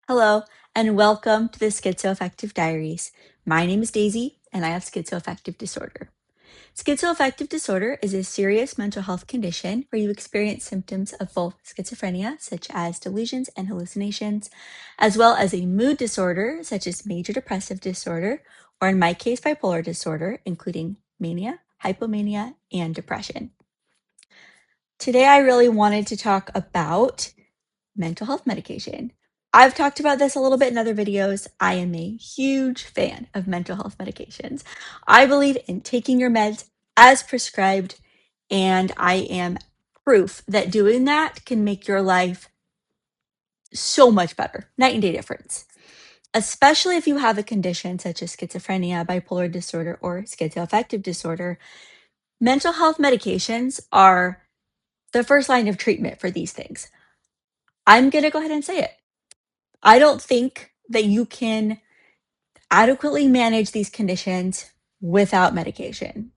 Hello, and welcome to the Schizoaffective Diaries. My name is Daisy, and I have schizoaffective disorder. Schizoaffective disorder is a serious mental health condition where you experience symptoms of both schizophrenia, such as delusions and hallucinations, as well as a mood disorder, such as major depressive disorder, or in my case, bipolar disorder, including mania, hypomania, and depression. Today, I really wanted to talk about mental health medication. I've talked about this a little bit in other videos. I am a huge fan of mental health medications. I believe in taking your meds as prescribed, and I am proof that doing that can make your life so much better. Night and day difference. Especially if you have a condition such as schizophrenia, bipolar disorder, or schizoaffective disorder, mental health medications are the first line of treatment for these things. I'm going to go ahead and say it. I don't think that you can adequately manage these conditions without medication.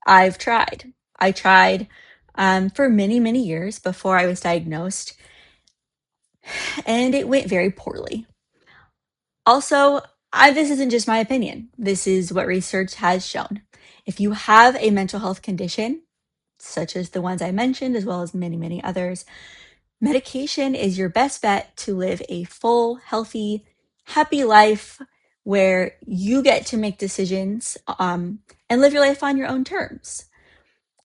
I've tried. I tried for many, many years before I was diagnosed, and it went very poorly. Also, this isn't just my opinion. This is what research has shown. If you have a mental health condition, such as the ones I mentioned, as well as many, many others, medication is your best bet to live a full, healthy, happy life where you get to make decisions and live your life on your own terms.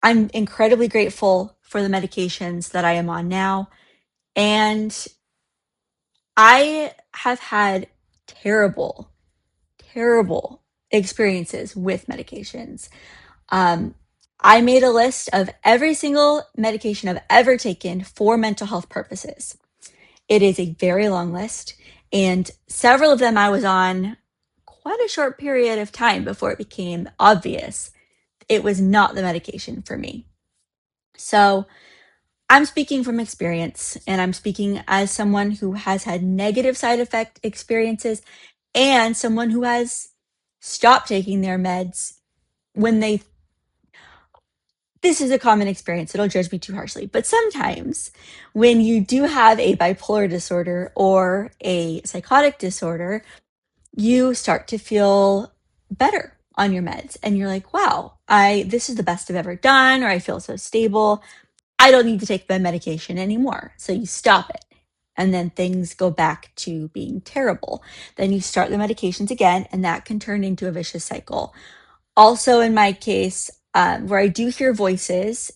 I'm incredibly grateful for the medications that I am on now, and I have had terrible, terrible experiences with medications. Um, I made a list of every single medication I've ever taken for mental health purposes. It is a very long list, and several of them I was on quite a short period of time before it became obvious it was not the medication for me. So I'm speaking from experience, and I'm speaking as someone who has had negative side effect experiences and someone who has stopped taking their meds when they this is a common experience, so don't judge me too harshly. But sometimes when you do have a bipolar disorder or a psychotic disorder, you start to feel better on your meds. And you're like, wow, this is the best I've ever done, or I feel so stable. I don't need to take the medication anymore. So you stop it. And then things go back to being terrible. Then you start the medications again, and that can turn into a vicious cycle. Also, in my case, where I do hear voices,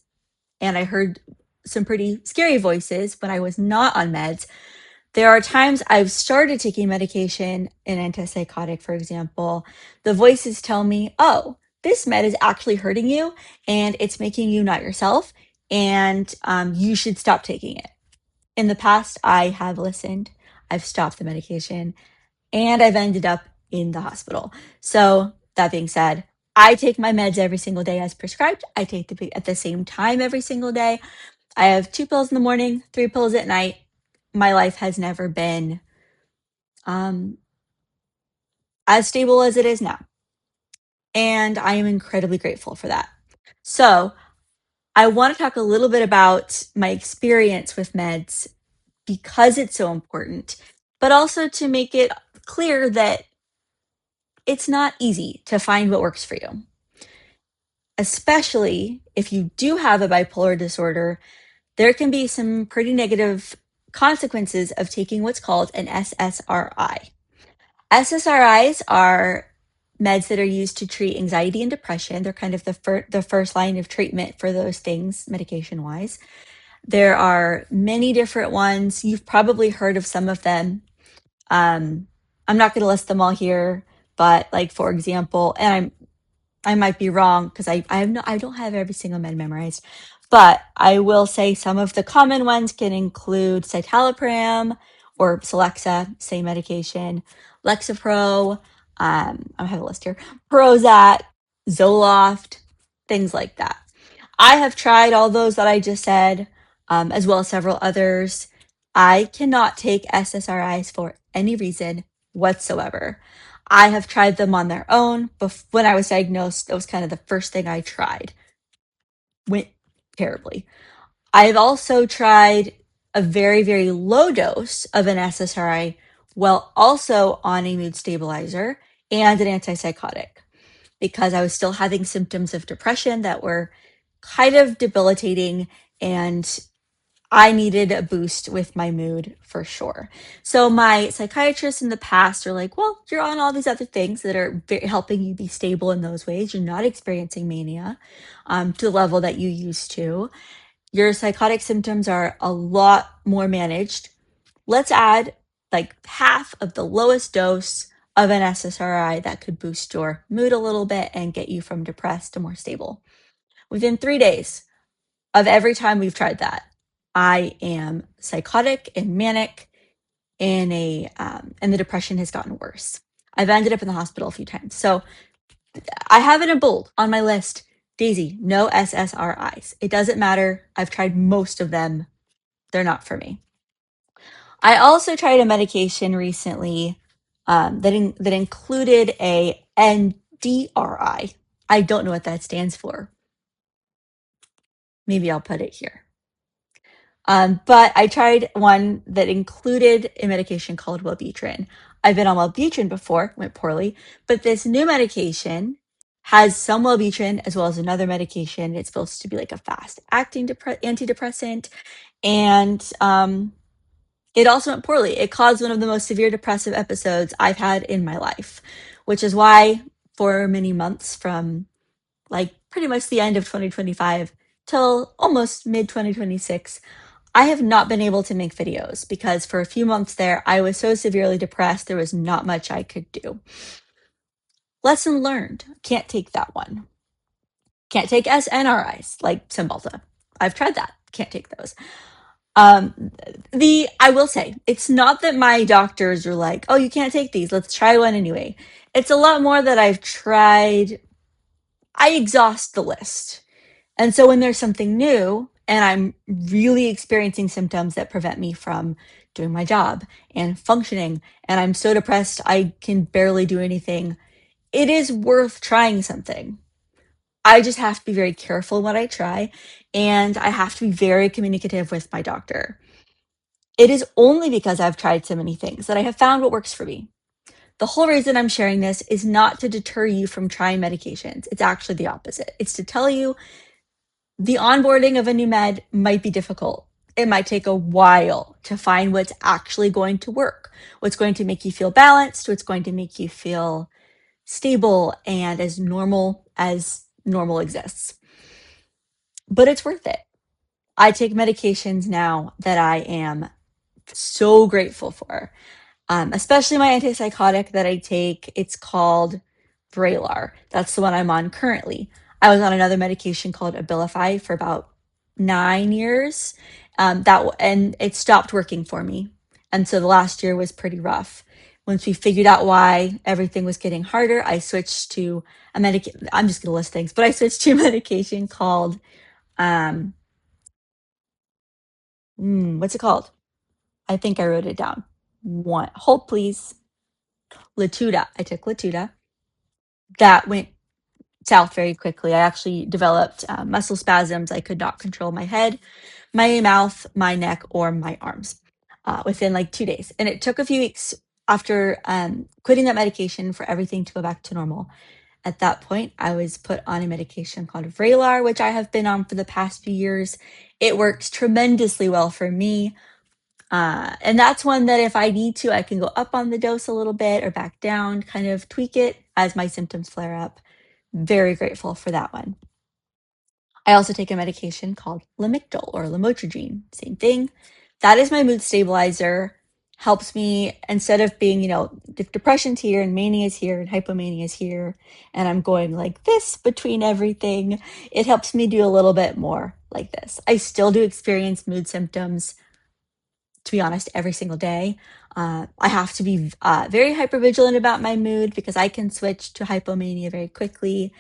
and I heard some pretty scary voices when I was not on meds, there are times I've started taking medication, an antipsychotic, for example. The voices tell me, oh, this med is actually hurting you, and it's making you not yourself, and you should stop taking it. In the past, I have listened, I've stopped the medication, and I've ended up in the hospital. So, that being said, I take my meds every single day as prescribed. I take them at the same time every single day. I have 2 pills in the morning, 3 pills at night. My life has never been um, as stable as it is now. And I am incredibly grateful for that. So, I want to talk a little bit about my experience with meds because it's so important, but also to make it clear that it's not easy to find what works for you. Especially if you do have a bipolar disorder, there can be some pretty negative consequences of taking what's called an SSRI. SSRIs are meds that are used to treat anxiety and depression. They're kind of the first line of treatment for those things, medication wise. There are many different ones. You've probably heard of some of them. I'm not going to list them all here, but like for example, and I might be wrong because I don't have every single med memorized, but I will say some of the common ones can include citalopram or Celexa, same medication, Lexapro, I have a list here, Prozac, Zoloft, things like that. I have tried all those that I just said, as well as several others. I cannot take SSRIs for any reason whatsoever. I have tried them on their own. When I was diagnosed, that was kind of the first thing I tried. Went terribly. I've also tried a very, very low dose of an SSRI while also on a mood stabilizer and an antipsychotic because I was still having symptoms of depression that were kind of debilitating, and I needed a boost with my mood for sure. So my psychiatrists in the past are like, well, you're on all these other things that are helping you be stable in those ways. You're not experiencing mania to the level that you used to. Your psychotic symptoms are a lot more managed. Let's add like half of the lowest dose of an SSRI that could boost your mood a little bit and get you from depressed to more stable. Within 3 days of every time we've tried that, I am psychotic and manic, and the depression has gotten worse. I've ended up in the hospital a few times. So I have it in bold on my list. Daisy, no SSRIs. It doesn't matter. I've tried most of them. They're not for me. I also tried a medication recently that included a NDRI. I don't know what that stands for. Maybe I'll put it here. But I tried one that included a medication called Wellbutrin. I've been on Wellbutrin before, went poorly, but this new medication has some Wellbutrin as well as another medication. It's supposed to be like a fast-acting antidepressant, and it also went poorly. It caused one of the most severe depressive episodes I've had in my life, which is why for many months from like pretty much the end of 2025 till almost mid 2026, I have not been able to make videos because for a few months there, I was so severely depressed, there was not much I could do. Lesson learned, can't take that one. Can't take SNRIs like Cymbalta. I've tried that, can't take those. I will say, it's not that my doctors are like, oh, you can't take these, let's try one anyway. It's a lot more that I've tried, I exhaust the list. And so when there's something new and I'm really experiencing symptoms that prevent me from doing my job and functioning, and I'm so depressed I can barely do anything, it is worth trying something. I just have to be very careful what I try, and I have to be very communicative with my doctor. It is only because I've tried so many things that I have found what works for me. The whole reason I'm sharing this is not to deter you from trying medications. It's actually the opposite. It's to tell you the onboarding of a new med might be difficult. It might take a while to find what's actually going to work, what's going to make you feel balanced, what's going to make you feel stable and as normal exists. But it's worth it. I take medications now that I am so grateful for, especially my antipsychotic that I take. It's called Vraylar. That's the one I'm on currently. I was on another medication called Abilify for about 9 years. And it stopped working for me. And so the last year was pretty rough. Once we figured out why everything was getting harder, I switched to a medication. I'm just going to list things, but I switched to a medication called, what's it called? I think I wrote it down. Hold please. Latuda. I took Latuda. That went south very quickly. I actually developed muscle spasms. I could not control my head, my mouth, my neck, or my arms within like 2 days. And it took a few weeks after quitting that medication for everything to go back to normal. At that point, I was put on a medication called Vraylar, which I have been on for the past few years. It works tremendously well for me. And that's one that if I need to, I can go up on the dose a little bit or back down, kind of tweak it as my symptoms flare up. Very grateful for that one. I also take a medication called Lamictal or lamotrigine. Same thing. That is my mood stabilizer. Helps me instead of being, if depression's here and mania is here and hypomania is here, and I'm going like this between everything, it helps me do a little bit more like this. I still do experience mood symptoms, to be honest, every single day. I have to be very hypervigilant about my mood because I can switch to hypomania very quickly.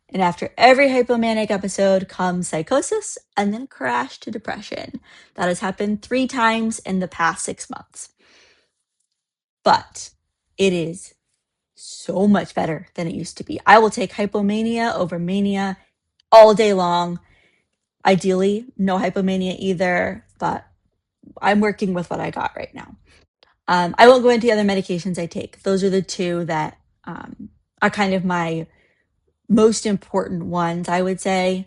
And after every hypomanic episode comes psychosis and then crash to depression. That has happened 3 times in the past 6 months. But it is so much better than it used to be. I will take hypomania over mania all day long. Ideally, no hypomania either, but I'm working with what I got right now. I won't go into the other medications I take. Those are the two that are kind of my most important ones, I would say.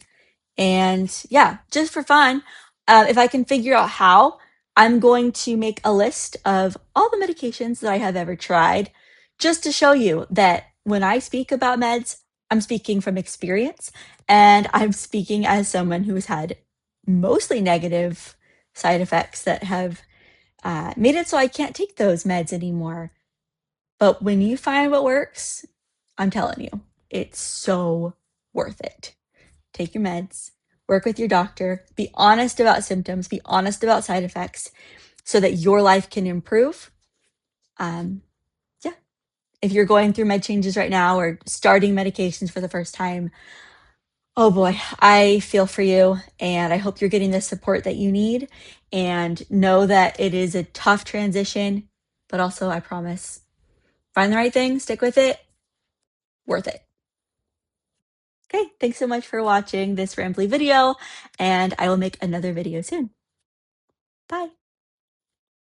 And yeah, just for fun, if I can figure out how, I'm going to make a list of all the medications that I have ever tried, just to show you that when I speak about meds, I'm speaking from experience, and I'm speaking as someone who's had mostly negative side effects that have made it so I can't take those meds anymore. But when you find what works, I'm telling you, it's so worth it. Take your meds, work with your doctor, be honest about symptoms, be honest about side effects so that your life can improve. Yeah. If you're going through med changes right now or starting medications for the first time, oh boy, I feel for you, and I hope you're getting the support that you need, and know that it is a tough transition, but also I promise, find the right thing, stick with it, worth it. Okay, thanks so much for watching this rambly video, and I will make another video soon. Bye.